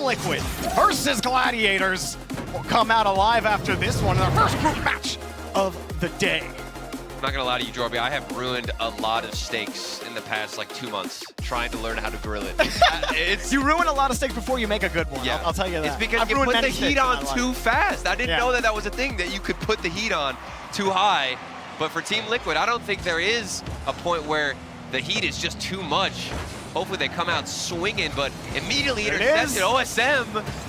Liquid versus Gladiators will come out alive after this one, our first group match of the day. I'm not gonna lie to you, Jorby, I have ruined a lot of steaks in the past like 2 months trying to learn how to grill it. You ruin a lot of steaks before you make a good one. Yeah. I'll tell you that. It's because I've you ruined put the many heat steaks in on my too life. fast. I didn't Yeah. know that was a thing, that you could put the heat on too high. But for Team Liquid, I don't think there is a point where the heat is just too much. Hopefully they come out swinging, but immediately intercepted. OSM,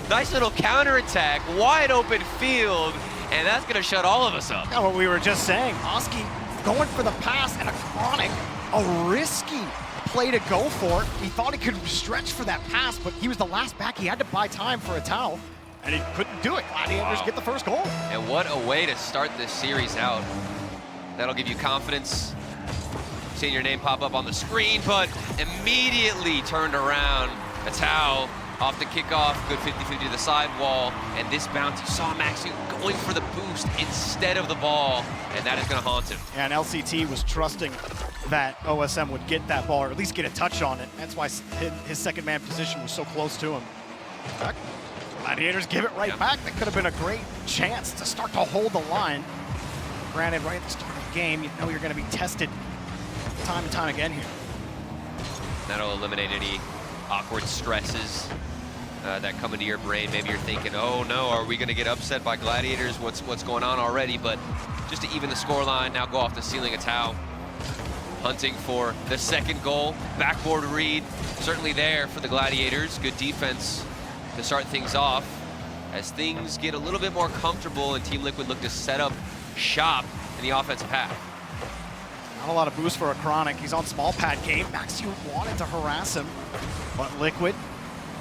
nice little counterattack, wide open field, and that's gonna shut all of us up. Yeah, what we were just saying, Oski going for the pass and a Chronic, a risky play to go for. He thought he could stretch for that pass, but he was the last back. He had to buy time for a towel, and he couldn't do it. Gladiators get the first goal. And what a way to start this series out. That'll give you confidence. Seeing your name pop up on the screen, but immediately turned around. A towel off the kickoff, good 50-50 to the sidewall, and this bounce, you saw Maxi going for the boost instead of the ball, and that is gonna haunt him. And LCT was trusting that OSM would get that ball, or at least get a touch on it. That's why his second man position was so close to him. Gladiators give it right back. That could have been a great chance to start to hold the line. Granted, right at the start of the game, you know you're gonna be tested time and time again here. That'll eliminate any awkward stresses that come into your brain. Maybe you're thinking, oh no, are we gonna get upset by Gladiators? What's going on already? But just to even the scoreline, now go off the ceiling of Tau. Hunting for the second goal. Backboard read, certainly there for the Gladiators. Good defense to start things off. As things get a little bit more comfortable and Team Liquid look to set up shop in the offensive half. Not a lot of boost for a Chronic. He's on small pad game. Maxi wanted to harass him, but Liquid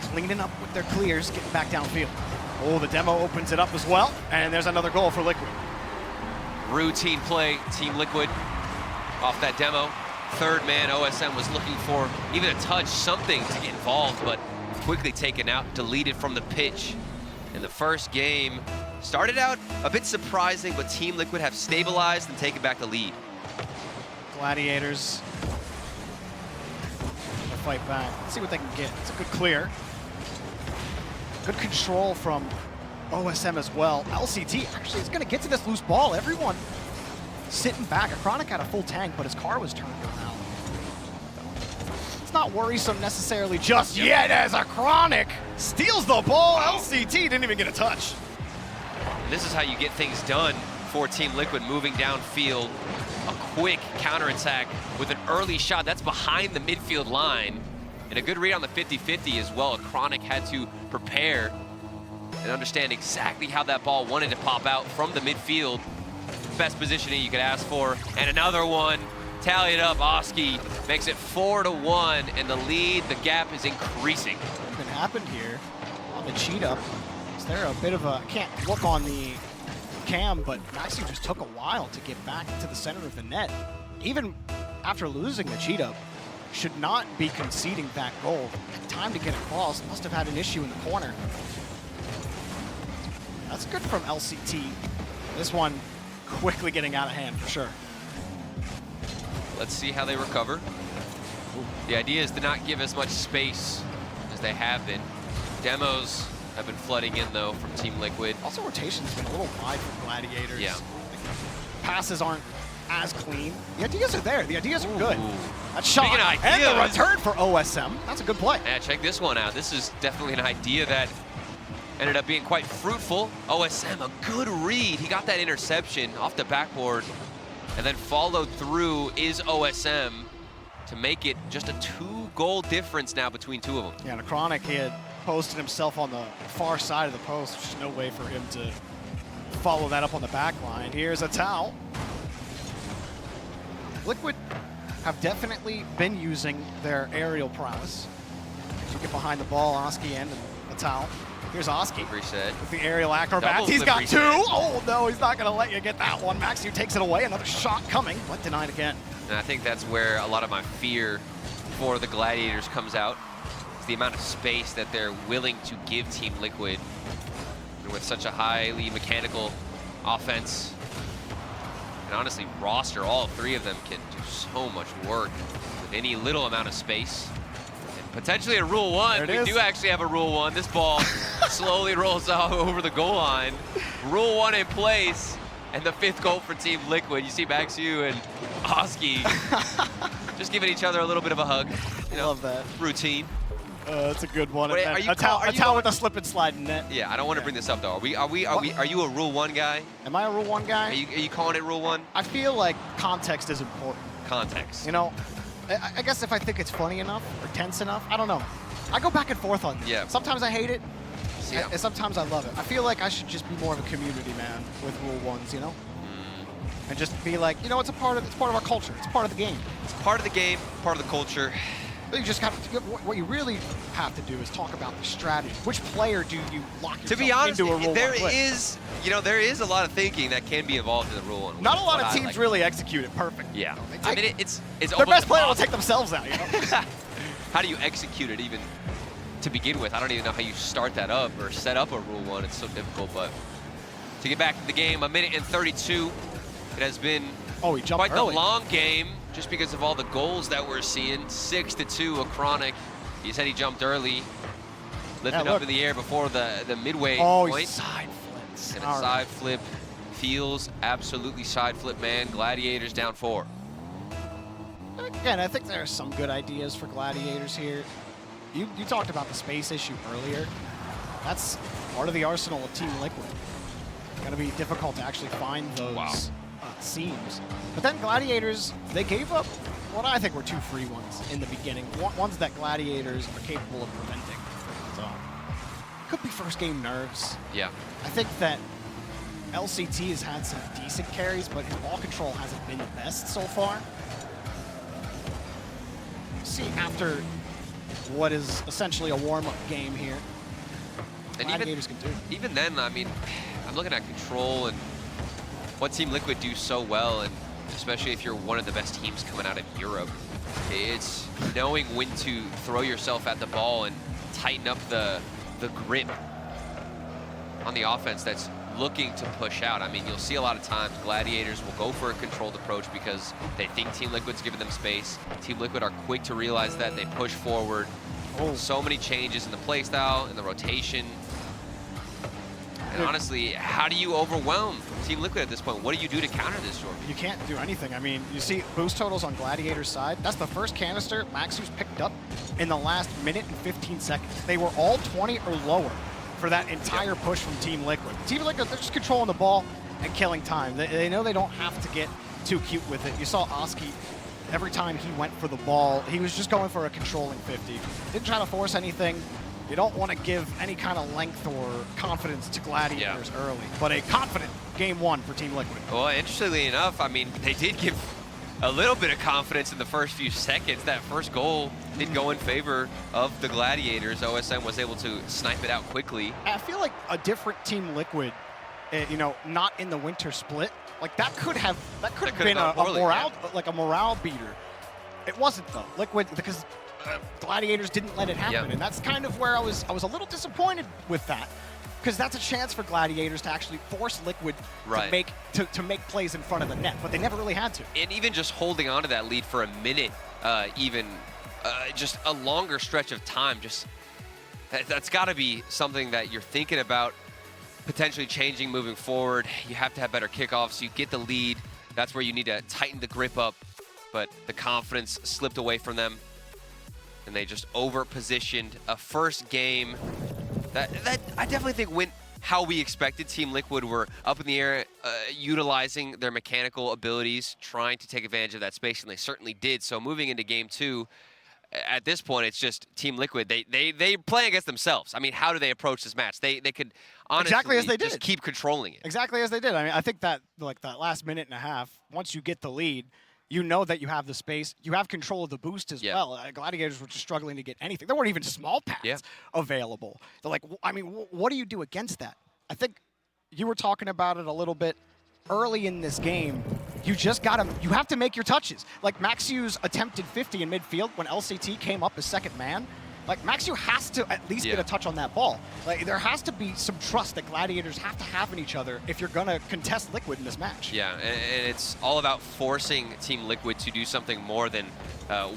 cleaning up with their clears, getting back downfield. Oh, the demo opens it up as well, and there's another goal for Liquid. Routine play, Team Liquid off that demo. Third man, OSM was looking for even a touch, something to get involved, but quickly taken out, deleted from the pitch. In the first game, started out a bit surprising, but Team Liquid have stabilized and taken back the lead. Gladiators gonna fight back. Let's see what they can get. It's a good clear. Good control from OSM as well. LCT actually is gonna get to this loose ball. Everyone sitting back. A Chronic had a full tank, but his car was turned around. It's not worrisome necessarily just yet as a Chronic steals the ball. LCT didn't even get a touch. And this is how you get things done for Team Liquid, moving downfield. A quick counterattack with an early shot. That's behind the midfield line. And a good read on the 50-50 as well. A Chronic had to prepare and understand exactly how that ball wanted to pop out from the midfield. Best positioning you could ask for. And another one, tally it up. Oski makes it 4-1, and the lead, the gap is increasing. What happened here on the cheat up? Is there a bit of a, I can't look on the cam, but Maxi just took a while to get back to the center of the net. Even after losing the cheat up, should not be conceding that goal. Had time to get across, must have had an issue in the corner. That's good from LCT. This one quickly getting out of hand for sure. Let's see how they recover. The idea is to not give as much space as they have been. Demos have been flooding in though from Team Liquid. Also rotation's been a little wide for Gladiators. Yeah. Passes aren't as clean. The ideas are there, the ideas are good. Ooh. That shot Speaking of and the ideas. return for OSM. That's a good play. Yeah, check this one out. This is definitely an idea that ended up being quite fruitful. OSM, a good read. He got that interception off the backboard and then followed through is OSM to make it just a 2-goal difference now between two of them. Yeah, and a Chronic, he had posted himself on the far side of the post. There's no way for him to follow that up on the back line. Here's a towel. Liquid have definitely been using their aerial prowess. As you get behind the ball, Oski and a towel. Here's Oski Reset. with the aerial acrobats. Double He's flip got reset. 2. Oh no, he's not gonna let you get that one. Maxu takes it away. Another shot coming, but denied again. And I think that's where a lot of my fear for the Gladiators comes out. Is the amount of space that they're willing to give Team Liquid. And with such a highly mechanical offense, and honestly roster, all three of them can do so much work with any little amount of space. And potentially a Rule 1. We do actually have a Rule 1. This ball slowly rolls out over the goal line. Rule 1 in place, and the 5th goal for Team Liquid. You see Maxiu and Oski just giving each other a little bit of a hug. You know, love that. Routine. That's a good one. Wait, a towel with a slip and slide net. Yeah, I don't want to bring this up though. Are you a Rule 1 guy? Am I a Rule 1 guy? Are you calling it Rule 1? I feel like context is important. Context. You know, I guess if I think it's funny enough or tense enough, I don't know. I go back and forth on this. Yeah. Sometimes I hate it, Yeah. and sometimes I love it. I feel like I should just be more of a community man with Rule 1s, you know? And just be like, you know, it's part of our culture. It's part of the game. It's part of the game, part of the culture. You just have to, what you really have to do is talk about the strategy. Which player do you lock yourself To be honest, into a Rule 1 there play? is, there is a lot of thinking that can be involved in the Rule 1. Not a lot of teams really execute it perfect. Yeah. I mean, it's their best player will take themselves out, you know? How do you execute it even to begin with? I don't even know how you start that up or set up a Rule 1. It's so difficult, but to get back to the game, 1:32. It has been quite the long game just because of all the goals that we're seeing. 6-2, Acronic. He said he jumped early, lifting up in the air before the midway point. Side flips. And a side flip feels absolutely side flip, man. Gladiators down 4. Again, I think there are some good ideas for Gladiators here. You talked about the space issue earlier. That's part of the arsenal of Team Liquid. It's going to be difficult to actually find those seams. But then Gladiators, they gave up what I think were 2 free ones in the beginning. Ones that Gladiators are capable of preventing. So, could be first game nerves. Yeah. I think that LCT has had some decent carries, but his ball control hasn't been the best so far. See, after what is essentially a warm-up game here, And Gladiators can do. Even then, I mean, I'm looking at control and what Team Liquid do so well, and especially if you're one of the best teams coming out of Europe, it's knowing when to throw yourself at the ball and tighten up the grip on the offense that's looking to push out. I mean, you'll see a lot of times Gladiators will go for a controlled approach because they think Team Liquid's giving them space. Team Liquid are quick to realize that. They push forward. So many changes in the play style, in the rotation. And honestly, how do you overwhelm Team Liquid at this point? What do you do to counter this, Jordan? You can't do anything. I mean, you see boost totals on Gladiator's side. That's the first canister Maxiu's picked up in the last minute and 15 seconds. They were all 20 or lower for that entire push from Team Liquid. Team Liquid, they're just controlling the ball and killing time. They know they don't have to get too cute with it. You saw Oski, every time he went for the ball, he was just going for a controlling 50. Didn't try to force anything. You don't want to give any kind of length or confidence to Gladiators early, but a confident game 1 for Team Liquid. Well, interestingly enough, I mean, they did give a little bit of confidence in the first few seconds. That first goal did go in favor of the Gladiators. OSM was able to snipe it out quickly. I feel like a different Team Liquid, not in the winter split, like that could have been a morale beater. It wasn't though. Liquid, because Gladiators didn't let it happen, and that's kind of where I was a little disappointed with that, because that's a chance for Gladiators to actually force Liquid to make plays in front of the net, but they never really had to. And even just holding on to that lead for a minute, just a longer stretch of time, that's got to be something that you're thinking about potentially changing moving forward. You have to have better kickoffs. You get the lead. That's where you need to tighten the grip up, but the confidence slipped away from them. And they just over-positioned a first game that I definitely think went how we expected. Team Liquid were up in the air, utilizing their mechanical abilities, trying to take advantage of that space, and they certainly did. So moving into game 2, at this point, it's just Team Liquid. They play against themselves. I mean, how do they approach this match? They could honestly just keep controlling it. Exactly as they did. I mean, I think that that last minute and a half, once you get the lead, you know that you have the space. You have control of the boost as well. Gladiators were just struggling to get anything. There weren't even small pads available. They're like, I mean, what do you do against that? I think you were talking about it a little bit early in this game. You have to make your touches. Like Maxiu's attempted 50 in midfield when LCT came up as second man. Like Maxiu has to at least get a touch on that ball. Like there has to be some trust that Gladiators have to have in each other if you're gonna contest Liquid in this match. Yeah, and it's all about forcing Team Liquid to do something more than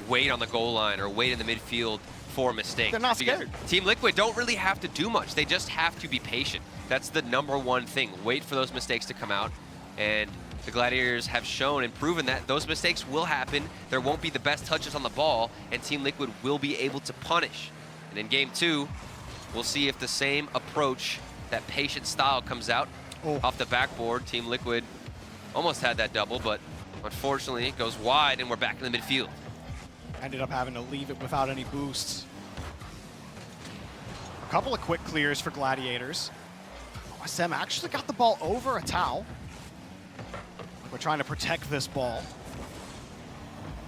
wait on the goal line or wait in the midfield for mistakes. They're not scared. Team Liquid don't really have to do much. They just have to be patient. That's the #1 thing. Wait for those mistakes to come out. And the Gladiators have shown and proven that those mistakes will happen. There won't be the best touches on the ball, and Team Liquid will be able to punish. And in Game 2, we'll see if the same approach, that patient style, comes out. Off the backboard. Team Liquid almost had that double, but unfortunately it goes wide, and we're back in the midfield. Ended up having to leave it without any boosts. A couple of quick clears for Gladiators. OSM actually got the ball over a towel. We're trying to protect this ball.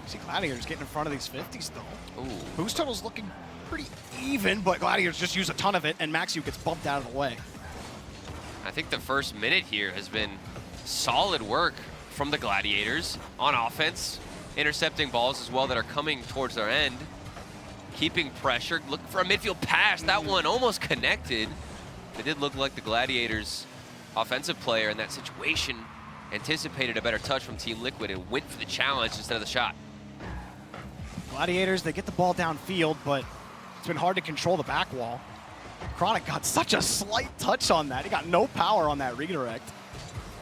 See Gladiators getting in front of these 50s though. Ooh. Boost total's looking pretty even, but Gladiators just use a ton of it, and Maxiu gets bumped out of the way. I think the first minute here has been solid work from the Gladiators on offense, intercepting balls as well that are coming towards their end, keeping pressure, looking for a midfield pass. That one almost connected. It did look like the Gladiators' offensive player in that situation anticipated a better touch from Team Liquid and went for the challenge instead of the shot. Gladiators, they get the ball downfield, but it's been hard to control the back wall. Chronic got such a slight touch on that. He got no power on that redirect.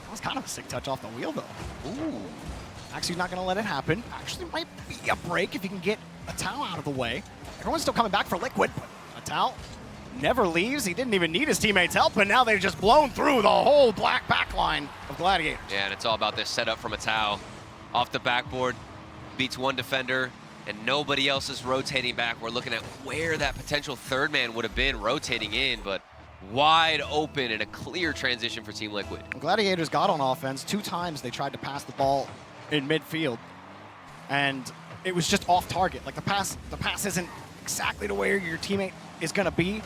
That was kind of a sick touch off the wheel, though. Ooh. Maxiu's not going to let it happen. Actually might be a break if he can get a towel out of the way. Everyone's still coming back for Liquid, but a towel never leaves. He didn't even need his teammates' help, and now they've just blown through the whole black back line of Gladiators. Yeah, and it's all about this setup from a towel. Off the backboard, beats one defender, and nobody else is rotating back. We're looking at where that potential third man would have been rotating in, but wide open and a clear transition for Team Liquid. Gladiators got on offense. 2 times they tried to pass the ball in midfield, and it was just off target. Like the pass isn't exactly to where your teammate is going to be.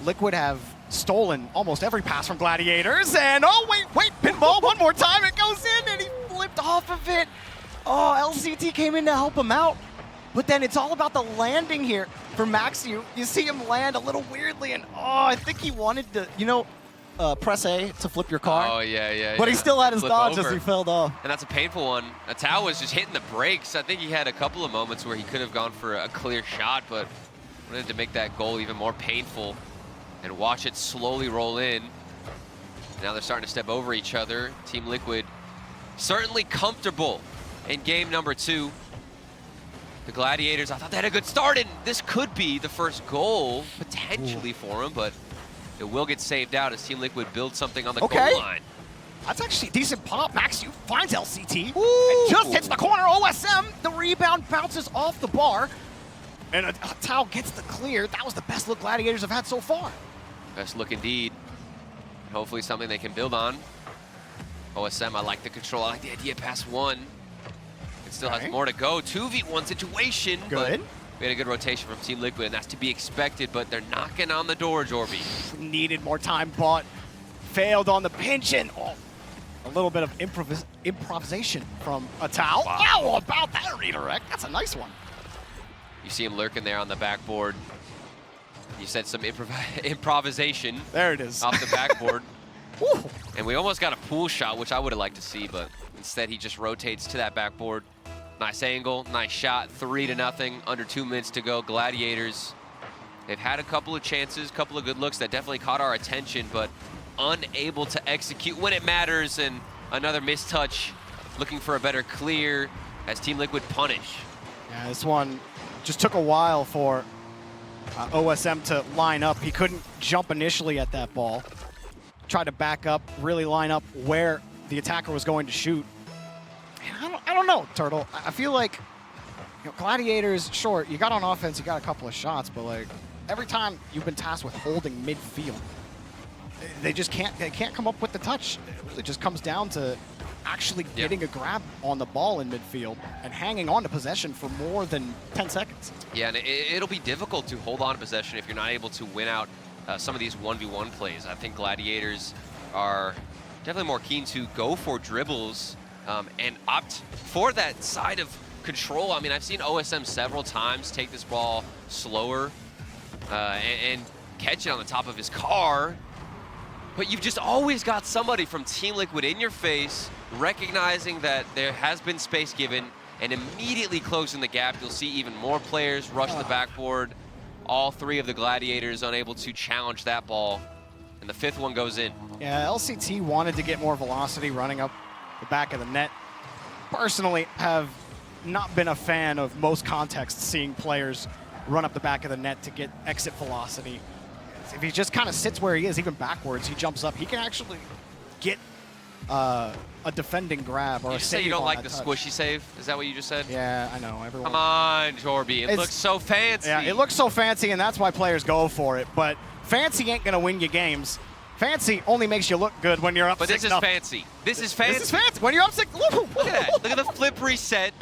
Liquid have stolen almost every pass from Gladiators, and oh wait, pinball one more time. It goes in, and he flipped off of it. Oh, LCT came in to help him out. But then it's all about the landing here for Maxiu. You see him land a little weirdly, and I think he wanted to, press A to flip your car. Oh, yeah. But he still had his Flip dodge over. as he fell off. And that's a painful one. Atao was just hitting the brakes. I think he had a couple of moments where he could have gone for a clear shot, but wanted to make that goal even more painful and watch it slowly roll in. Now they're starting to step over each other. Team Liquid certainly comfortable in game number 2. The Gladiators, I thought they had a good start, and this could be the first goal potentially for them, but it will get saved out as Team Liquid builds something on the goal line. That's actually a decent pop. Maxiu finds LCT and just hits the corner. OSM, the rebound bounces off the bar, and Atao gets the clear. That was the best look Gladiators have had so far. Best look indeed. Hopefully something they can build on. OSM, I like the control. I like the idea past 1. It still has more to go. 2v1 situation. Good. But we had a good rotation from Team Liquid, and that's to be expected, but they're knocking on the door, Jorby. Needed more time, but failed on the pinch, and a little bit of improvisation from Atao. Wow. How about that redirect? That's a nice one. You see him lurking there on the backboard. You said some improvisation. There it is. Off the backboard. And we almost got a pool shot, which I would have liked to see, but instead he just rotates to that backboard. Nice angle, nice shot, 3-0, under 2 minutes to go. Gladiators, they've had a couple of chances, couple of good looks that definitely caught our attention, but unable to execute when it matters, and another missed touch, looking for a better clear as Team Liquid punish. Yeah, this one just took a while for OSM to line up. He couldn't jump initially at that ball. Tried to back up, really line up where the attacker was going to shoot. And I don't know, Turtle. I feel like Gladiators, sure, you got on offense, you got a couple of shots, but like every time you've been tasked with holding midfield, they can't come up with the touch. It really just comes down to actually getting a grab on the ball in midfield and hanging on to possession for more than 10 seconds. Yeah, and it'll be difficult to hold on to possession if you're not able to win out some of these 1v1 plays. I think Gladiators are definitely more keen to go for dribbles and opt for that side of control. I mean, I've seen OSM several times take this ball slower and catch it on the top of his car. But you've just always got somebody from Team Liquid in your face, recognizing that there has been space given, and immediately closing the gap, you'll see even more players rush the backboard. All 3 of the Gladiators unable to challenge that ball, and the 5th one goes in. Yeah, LCT wanted to get more velocity running up the back of the net. Personally, have not been a fan of most contexts seeing players run up the back of the net to get exit velocity. If he just kind of sits where he is, even backwards, he jumps up, he can actually get a defending grab or a save. You say you don't like the touch. Squishy save? Is that what you just said? Yeah, I know. Everyone. Come on, Jorby. It looks so fancy. Yeah, it looks so fancy, and that's why players go for it. But fancy ain't going to win you games. Fancy only makes you look good when you're up 6-0. But this is fancy. This is fancy. This is fancy. When you're up 6, look at that. Look at the flip reset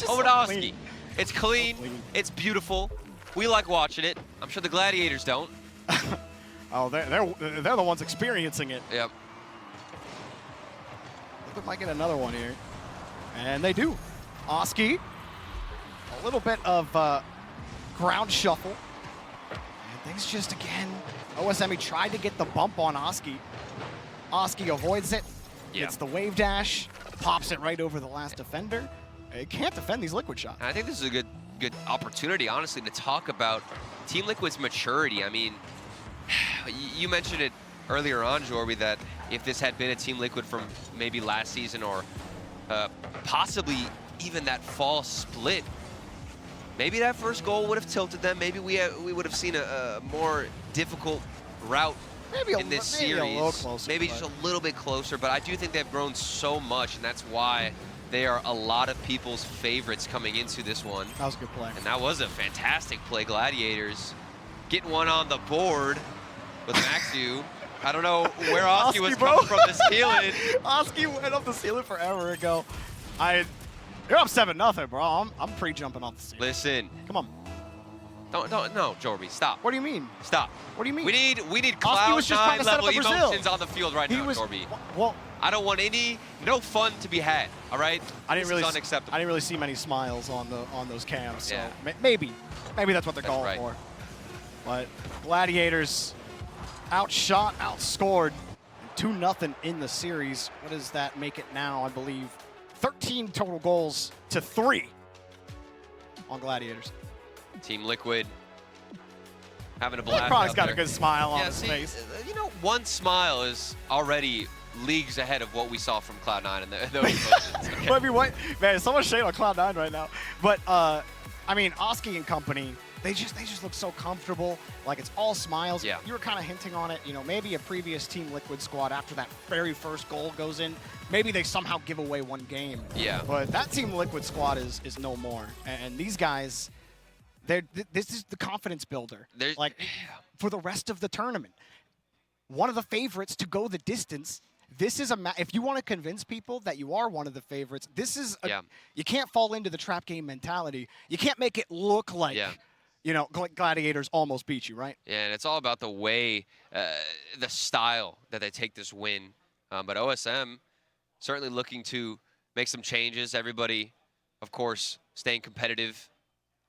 over to Oski. It's clean. It's beautiful. We like watching it. I'm sure the Gladiators don't. Oh, they're the ones experiencing it. Yep. They might get another one here. And they do. Oski, a little bit of ground shuffle. And things just, again, OSME tried to get the bump on Oski. Oski avoids it. Yeah. It's the wave dash, pops it right over the last defender. It can't defend these Liquid shots. And I think this is a good opportunity, honestly, to talk about Team Liquid's maturity. I mean, you mentioned it earlier on, Jorby, that if this had been a Team Liquid from maybe last season or possibly even that fall split, maybe that first goal would have tilted them. Maybe we would have seen a more difficult route in this series. Maybe a little closer. Maybe just a little bit closer, but I do think they've grown so much, and that's why they are a lot of people's favorites coming into this one. That was a good play. And that was a fantastic play. Gladiators getting one on the board with Maxu. I don't know where Oski was coming from the ceiling. Oski went up the ceiling forever ago. You're up 7-0, bro. I'm pre-jumping off the ceiling. Listen. Come on. No, Jorby, stop. What do you mean? Stop. What do you mean? We need Cloud9 level emotions on the field right now, Jorby. Well, I don't want no fun to be had. All right. This is unacceptable. I didn't really see many smiles on those cams. So yeah. maybe that's what they're going for. But Gladiators outshot, outscored 2-0 in the series. What does that make it now? I believe 13 total goals to 3 on Gladiators. Team Liquid having a blast. Probably's got a good smile on his face. You know, one smile is already leagues ahead of what we saw from Cloud9 and those emotions. Okay. Maybe what, man, so much shade on Cloud9 right now. But I mean, Oski and company, they just look so comfortable. Like, it's all smiles. Yeah. You were kind of hinting on it. You know, maybe a previous Team Liquid squad, after that very first goal goes in, maybe they somehow give away one game. Yeah. But that Team Liquid squad is no more. And these guys, this is the confidence builder. Like, for the rest of the tournament. One of the favorites to go the distance. This is if you want to convince people that you are one of the favorites, this is you can't fall into the trap game mentality. You can't make it look like, you know, Gladiators almost beat you, right? Yeah, and it's all about the way, the style that they take this win. But OSM certainly looking to make some changes. Everybody, of course, staying competitive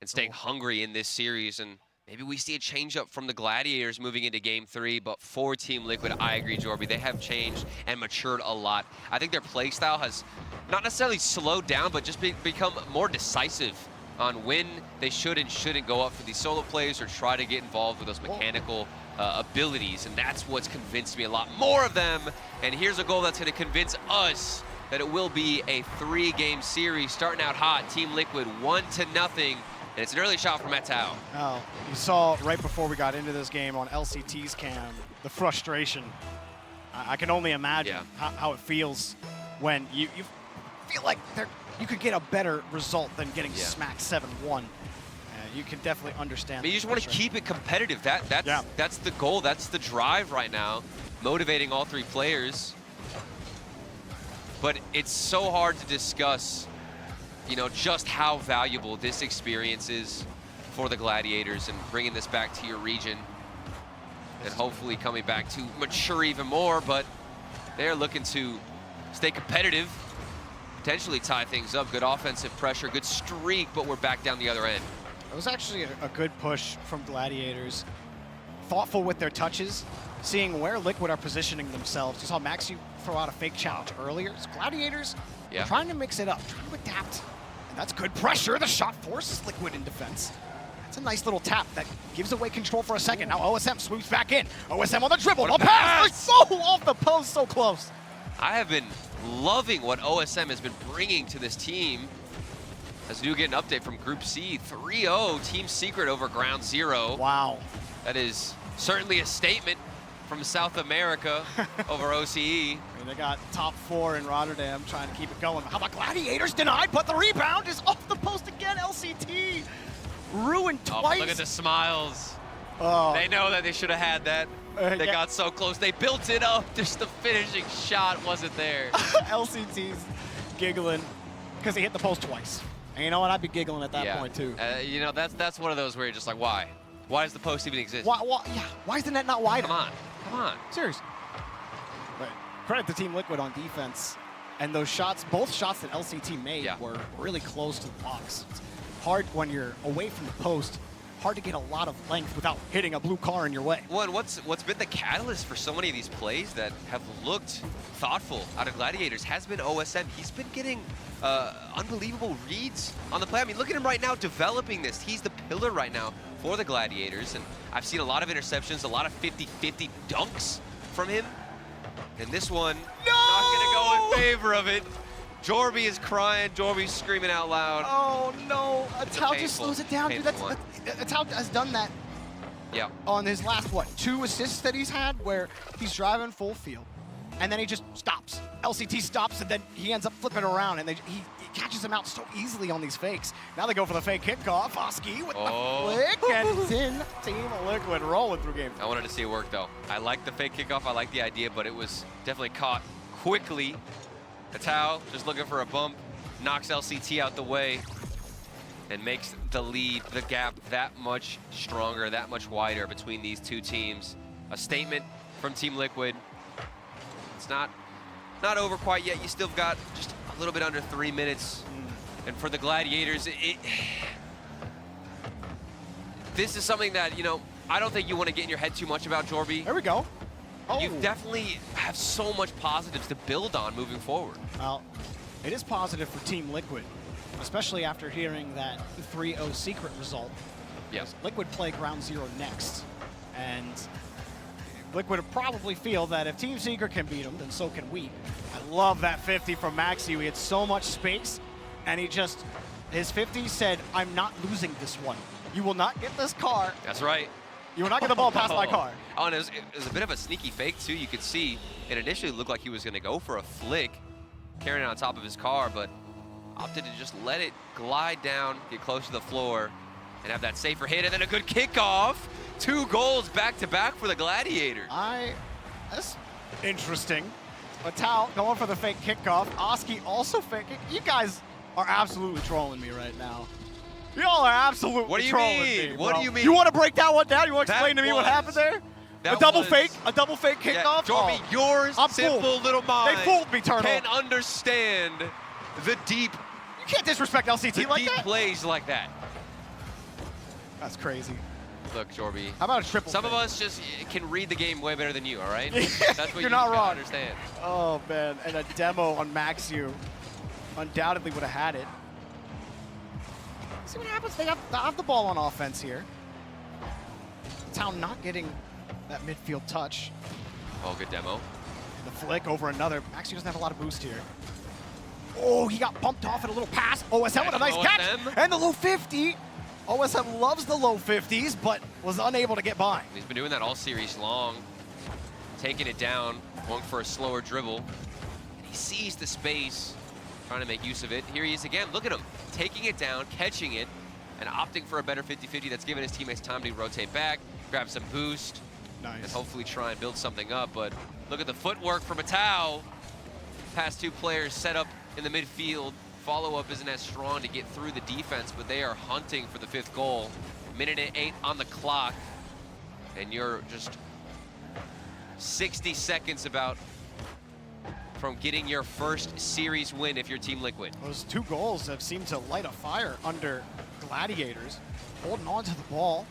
and staying hungry in this series. And maybe we see a change-up from the Gladiators moving into Game 3, but for Team Liquid, I agree, Jorby, they have changed and matured a lot. I think their play style has not necessarily slowed down, but just become more decisive on when they should and shouldn't go up for these solo plays or try to get involved with those mechanical abilities, and that's what's convinced me a lot more of them. And here's a goal that's going to convince us that it will be a 3-game series, starting out hot. Team Liquid 1-0. And it's an early shot from Matau. Oh, you saw right before we got into this game on LCT's cam, the frustration. I can only imagine how it feels when you feel like you could get a better result than getting smacked 7-1. You can definitely understand. I mean, you just want to keep it competitive. That's the goal. That's the drive right now, motivating all 3 players. But it's so hard to discuss, you know, just how valuable this experience is for the Gladiators and bringing this back to your region and hopefully coming back to mature even more. But they're looking to stay competitive, potentially tie things up. Good offensive pressure, good streak, but we're back down the other end. It was actually a good push from Gladiators. Thoughtful with their touches, seeing where Liquid are positioning themselves. You saw Maxi throw out a fake challenge earlier. So Gladiators are trying to mix it up, trying to adapt That's good pressure. The shot forces Liquid in defense. It's a nice little tap that gives away control for a second. Now OSM swoops back in. OSM on the dribble. What a The pass! pass! So off the post, so close. I have been loving what OSM has been bringing to this team. As we do get an update from Group C, 3-0 Team Secret over Ground Zero. Wow. That is certainly a statement from South America over OCE. And they got top 4 in Rotterdam trying to keep it going. How about Gladiators denied, but the rebound is off the post again. LCT ruined twice. Oh, look at the smiles. Oh. They know that they should have had that. They Yeah. got so close. They built it up. Just the finishing shot wasn't there. LCT's giggling because he hit the post twice. And you know what? I'd be giggling at that point too. You know, that's one of those where you're just like, why? Why does the post even exist? Why is the net not wider? Come on. Seriously. But credit to Team Liquid on defense. And those shots, both shots that LCT made were really close to the box. It's hard when you're away from the post, hard to get a lot of length without hitting a blue car in your way. Well, and what's been the catalyst for so many of these plays that have looked thoughtful out of Gladiators has been OSM. He's been getting unbelievable reads on the play. I mean, look at him right now developing this. He's the pillar right now for the Gladiators, and I've seen a lot of interceptions, a lot of 50-50 dunks from him. And this one, not gonna go in favor of it. Jorby is crying, Jorby's screaming out loud. Oh no, Atao just slows it down, dude. Atao has done that on his last, 2 assists that he's had, where he's driving full field, and then he just stops. LCT stops, and then he ends up flipping around, and he catches him out so easily on these fakes. Now they go for the fake kickoff. Oski with the flick, and it's in Team Liquid rolling through game. I wanted to see it work, though. I like the fake kickoff, I like the idea, but it was definitely caught quickly. Atao just looking for a bump, knocks LCT out the way, and makes the lead, the gap that much stronger, that much wider between these two teams. A statement from Team Liquid. It's not over quite yet. You still got just a little bit under 3 minutes. And for the Gladiators, this is something that, you know, I don't think you want to get in your head too much about, Jorby. There we go. Oh. You definitely have so much positives to build on moving forward. Well, it is positive for Team Liquid, especially after hearing that 3-0 secret result. Yes. Liquid play Ground Zero next, and Liquid would probably feel that if Team Secret can beat them, then so can we. I love that 50 from Maxi. We had so much space, and his 50 said, I'm not losing this one. You will not get this car. That's right. You will not get the ball past my car. Oh, and it was a bit of a sneaky fake, too. You could see it initially looked like he was going to go for a flick, carrying it on top of his car, but opted to just let it glide down, get close to the floor, and have that safer hit, and then a good kickoff. 2 goals back-to-back for the Gladiators. That's interesting. Atao going for the fake kickoff. Oski also faking. You guys are absolutely trolling me right now. Y'all are absolutely trolling me. What do you mean? You want to break that one down? You want to explain to me what happened there? A double fake kickoff? Jorby, yours simple little mind. They fooled me, Turtle. Can understand the deep. You can't disrespect LCT like that. Deep plays like that. That's crazy. Look, Jorby. How about a triple Some fake? of us just can read the game way better than you, all right? That's what You're not wrong. Understand. Oh, man. And a demo on Maxiu undoubtedly would have had it. See what happens. They have the ball on offense here. Town not getting that midfield touch. Oh, good demo. The flick over another. Maxi doesn't have a lot of boost here. Oh, he got bumped off at a little pass. OSM with a nice catch. And the low 50. OSM loves the low 50s, but was unable to get by. He's been doing that all series long. Taking it down, going for a slower dribble. And he sees the space, trying to make use of it. Here he is again. Look at him. Taking it down, catching it, and opting for a better 50-50 that's given his teammates time to rotate back, grab some boost, and hopefully try and build something up. But look at the footwork from Atao. Past 2 players set up in the midfield. Follow-up isn't as strong to get through the defense, but they are hunting for the 5th goal. Minute and 8 on the clock, and you're just 60 seconds about from getting your first series win if you're Team Liquid. Those 2 goals have seemed to light a fire under Gladiators, holding on to the ball.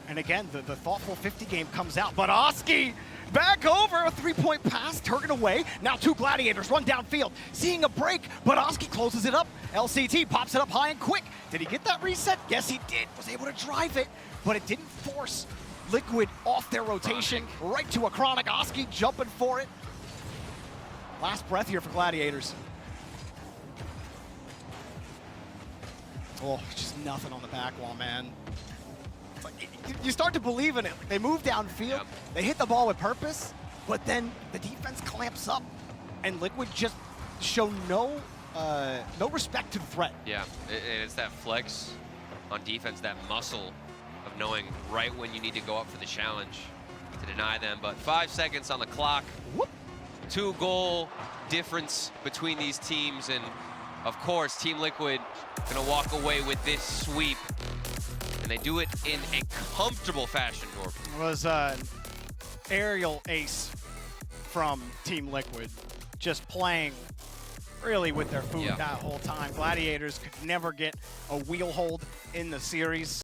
And again, the thoughtful 50 game comes out, but Oski Back over, a 3-point pass, turn away. Now 2 Gladiators run downfield, seeing a break, but Oski closes it up. LCT pops it up high and quick. Did he get that reset? Yes, he did. Was able to drive it, but it didn't force Liquid off their rotation. Right to a Chronic. Oski jumping for it. Last breath here for Gladiators. Oh, just nothing on the back wall, man. It's like, you start to believe in it. They move downfield, Yep. They hit the ball with purpose, but then the defense clamps up, and Liquid just show no respect to the threat. Yeah, and it's that flex on defense, that muscle of knowing right when you need to go up for the challenge to deny them. But 5 seconds on the clock. Whoop. 2-goal difference between these teams, and of course, Team Liquid gonna walk away with this sweep, and they do it in a comfortable fashion, Norb. It was an aerial ace from Team Liquid, just playing really with their food Yeah. that whole time. Gladiators could never get a wheel hold in the series.